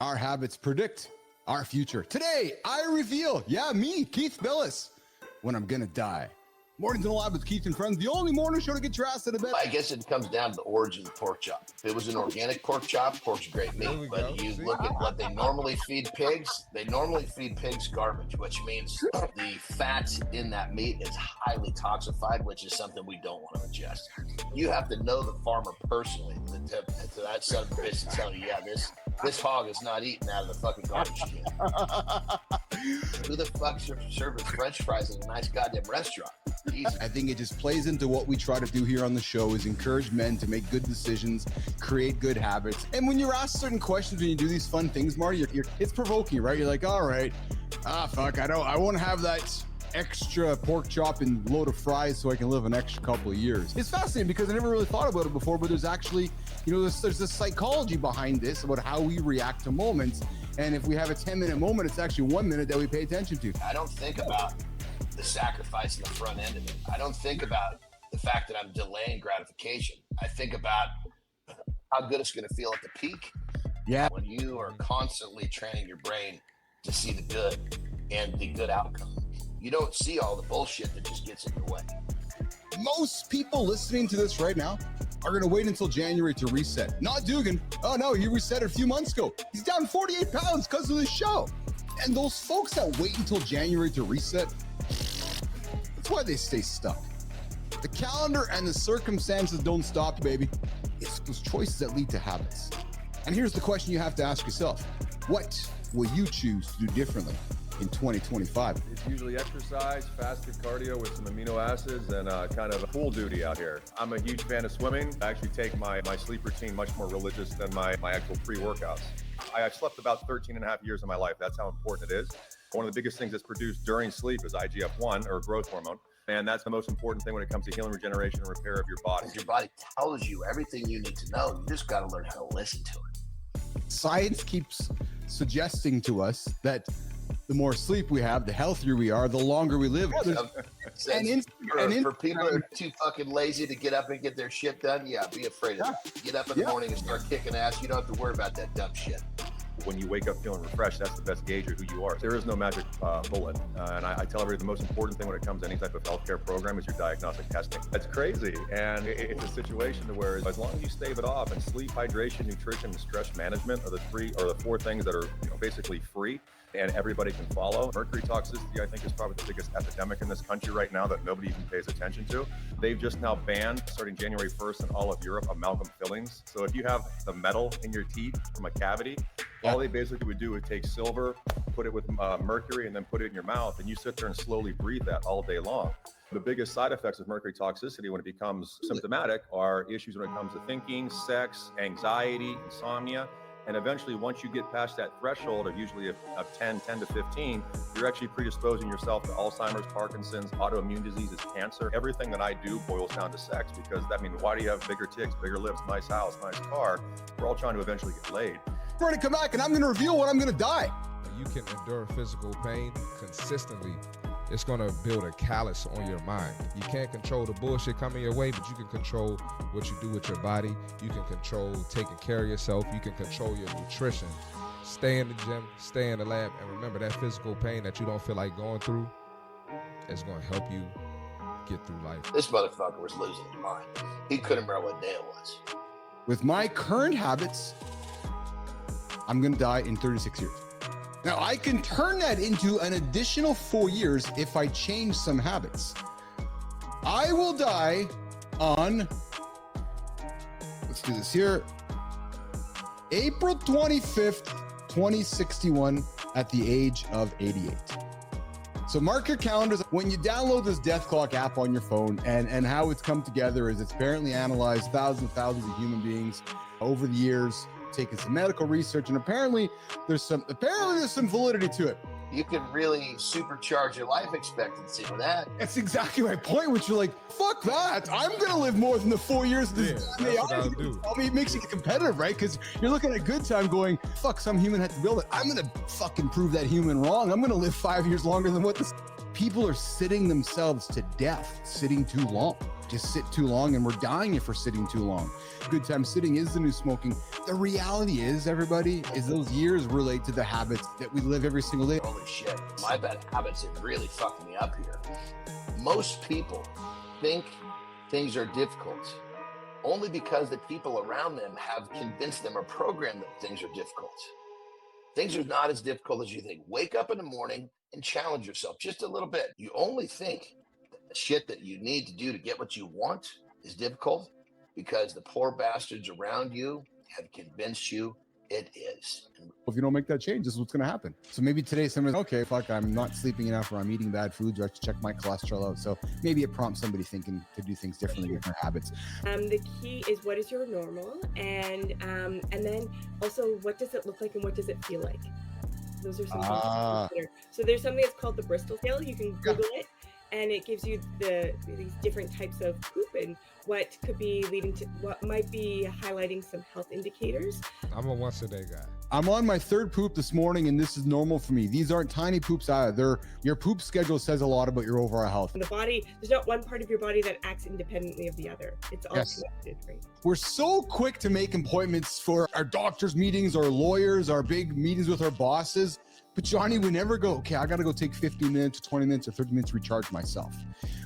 Our habits predict our future. Today, I reveal, me, Keith Billis, when I'm gonna die. Mornings Alive with Keith and Friends, the only morning show to get your ass out of bed. I guess it comes down to the origin of the pork chop. If it was an organic pork chop, pork's great meat. But you look at what they normally feed pigs, they normally feed pigs garbage, which means the fat in that meat is highly toxified, which is something we don't want to ingest. You have to know the farmer personally to that son of a bitch to tell you, this hog is not eating out of the fucking garbage can. Who the fuck's serving French fries in a nice goddamn restaurant? Jesus. I think it just plays into what we try to do here on the show is encourage men to make good decisions, create good habits. And when you're asked certain questions, when you do these fun things, Marty, it's provoking, right? You're like, all right, I want to have that extra pork chop and load of fries so I can live an extra couple of years. It's fascinating because I never really thought about it before, but there's actually, there's this psychology behind this about how we react to moments. And if we have a 10-minute moment, it's actually 1 minute that we pay attention to. I don't think about the sacrifice in the front end of it. I don't think about the fact that I'm delaying gratification. I think about how good it's going to feel at the peak. Yeah. When you are constantly training your brain to see the good and the good outcome. You don't see all the bullshit that just gets in your way. Most people listening to this right now are going to wait until January to reset. Not Dugan. Oh no, he reset a few months ago. He's down 48 pounds because of this show. And those folks that wait until January to reset, that's why they stay stuck. The calendar and the circumstances don't stop, baby. It's those choices that lead to habits. And here's the question you have to ask yourself. What will you choose to do differently in 2025? It's usually exercise, fasted cardio with some amino acids, and kind of pool duty out here. I'm a huge fan of swimming. I actually take my sleep routine much more religious than my actual pre-workouts. I've slept about 13 and a half years of my life. That's how important it is. One of the biggest things that's produced during sleep is IGF-1, or growth hormone. And that's the most important thing when it comes to healing, regeneration, and repair of your body. Your body tells you everything you need to know. You just got to learn how to listen to it. Science keeps suggesting to us that the more sleep we have, the healthier we are, the longer we live. For people that are too fucking lazy to get up and get their shit done, be afraid of that. Get up in the morning and start kicking ass. You don't have to worry about that dumb shit. When you wake up feeling refreshed, that's the best gauge of who you are. There is no magic bullet. And I tell everybody the most important thing when it comes to any type of healthcare program is your diagnostic testing. That's crazy. And it's a situation to where as long as you stave it off, and sleep, hydration, nutrition, and stress management are the four things that are basically free and everybody can follow. Mercury toxicity, I think, is probably the biggest epidemic in this country right now that nobody even pays attention to. They've just now banned, starting January 1st in all of Europe, amalgam fillings. So if you have the metal in your teeth from a cavity, all they basically would do is take silver, put it with mercury, and then put it in your mouth, and you sit there and slowly breathe that all day long. The biggest side effects of mercury toxicity when it becomes symptomatic are issues when it comes to thinking, sex, anxiety, insomnia. And eventually, once you get past that threshold of usually of 10 to 15, you're actually predisposing yourself to Alzheimer's, Parkinson's, autoimmune diseases, cancer. Everything that I do boils down to sex, because why do you have bigger tits, bigger lips, nice house, nice car? We're all trying to eventually get laid. We're going to come back and I'm going to reveal when I'm going to die. You can endure physical pain consistently. It's going to build a callus on your mind. You can't control the bullshit coming your way, but you can control what you do with your body. You can control taking care of yourself. You can control your nutrition. Stay in the gym, stay in the lab, and remember that physical pain that you don't feel like going through is going to help you get through life. This motherfucker was losing his mind. He couldn't remember what day it was. With my current habits, I'm going to die in 36 years. Now, I can turn that into an additional 4 years if I change some habits. I will die on, let's do this here, April 25th, 2061 at the age of 88. So mark your calendars. When you download this Death Clock app on your phone, and how it's come together is it's apparently analyzed thousands of human beings over the years, taken some medical research, and apparently there's some validity to it. You can really supercharge your life expectancy with that. That's exactly my point, which you're like, fuck that. I'm going to live more than the 4 years of this. That's what I'll do. I mean, it makes you competitive, right? Because you're looking at a good time going, fuck, some human had to build it. I'm going to fucking prove that human wrong. I'm going to live 5 years longer than what this People are sitting themselves to death, sitting too long. Just sit too long, and we're dying if we're sitting too long. Good time sitting is the new smoking. The reality is, everybody, is those years relate to the habits that we live every single day. Holy shit, my bad habits have really fucked me up here. Most people think things are difficult only because the people around them have convinced them or programmed that things are difficult. Things are not as difficult as you think. Wake up in the morning and challenge yourself just a little bit. You only think the shit that you need to do to get what you want is difficult because the poor bastards around you have convinced you it is. If you don't make that change, this is what's going to happen. So maybe today someone's okay, fuck, I'm not sleeping enough, or I'm eating bad foods, or I have to check my cholesterol out. So maybe it prompts somebody thinking to do things differently with their habits. The key is, what is your normal, and then also, what does it look like and what does it feel like? Those are some things to consider. So there's something that's called the Bristol scale. You can Google it, and it gives you these different types of poop and what could be leading to, what might be highlighting some health indicators. I'm a once a day guy. I'm on my third poop this morning, and this is normal for me. These aren't tiny poops either. Your poop schedule says a lot about your overall health. In the body, there's not one part of your body that acts independently of the other. It's all connected, right? We're so quick to make appointments for our doctor's meetings, our lawyers, our big meetings with our bosses. But Johnny, we never go, okay, I got to go take 15 minutes, 20 minutes, or 30 minutes to recharge myself.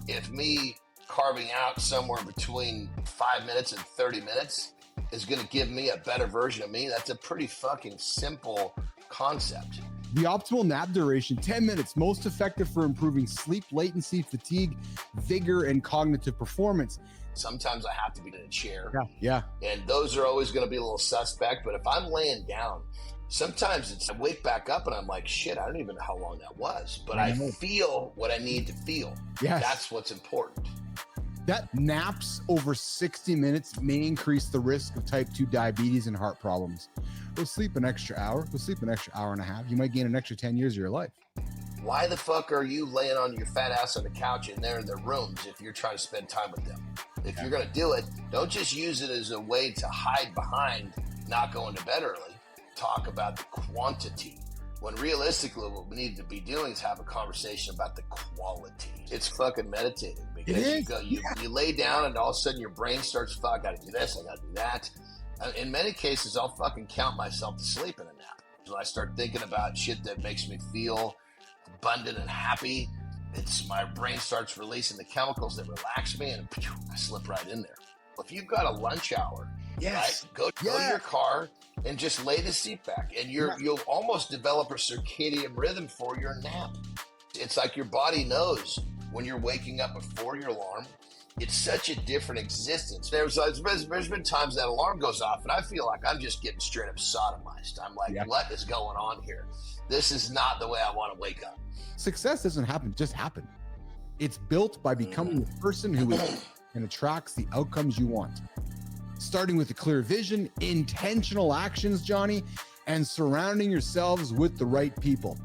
If me carving out somewhere between 5 minutes and 30 minutes is going to give me a better version of me, that's a pretty fucking simple concept. The optimal nap duration, 10 minutes, most effective for improving sleep latency, fatigue, vigor, and cognitive performance. Sometimes I have to be in a chair. Yeah. And those are always going to be a little suspect. But if I'm laying down, sometimes I wake back up and I'm like, shit, I don't even know how long that was. But I feel what I need to feel. Yes. That's what's important. That naps over 60 minutes may increase the risk of type 2 diabetes and heart problems. Go sleep an extra hour. Go sleep an extra hour and a half. You might gain an extra 10 years of your life. Why the fuck are you laying on your fat ass on the couch and they're in their rooms if you're trying to spend time with them? If you're going to do it, don't just use it as a way to hide behind not going to bed early. Talk about the quantity. When realistically, what we need to be doing is have a conversation about the quality. It's fucking meditating because you lay down and all of a sudden your brain starts, fuck, I gotta do this, I gotta do that. In many cases, I'll fucking count myself to sleep in a nap. So I start thinking about shit that makes me feel abundant and happy. My brain starts releasing the chemicals that relax me, and I slip right in there. If you've got a lunch hour, right, go to your car and just lay the seat back, and you'll almost develop a circadian rhythm for your nap. It's like your body knows when you're waking up before your alarm. It's such a different existence. There's been times that alarm goes off and I feel like I'm just getting straight up sodomized. I'm like, what is going on here? This is not the way I want to wake up. Success doesn't just happen. It's built by becoming the person who is and attracts the outcomes you want. Starting with a clear vision, intentional actions, Johnny, and surrounding yourselves with the right people.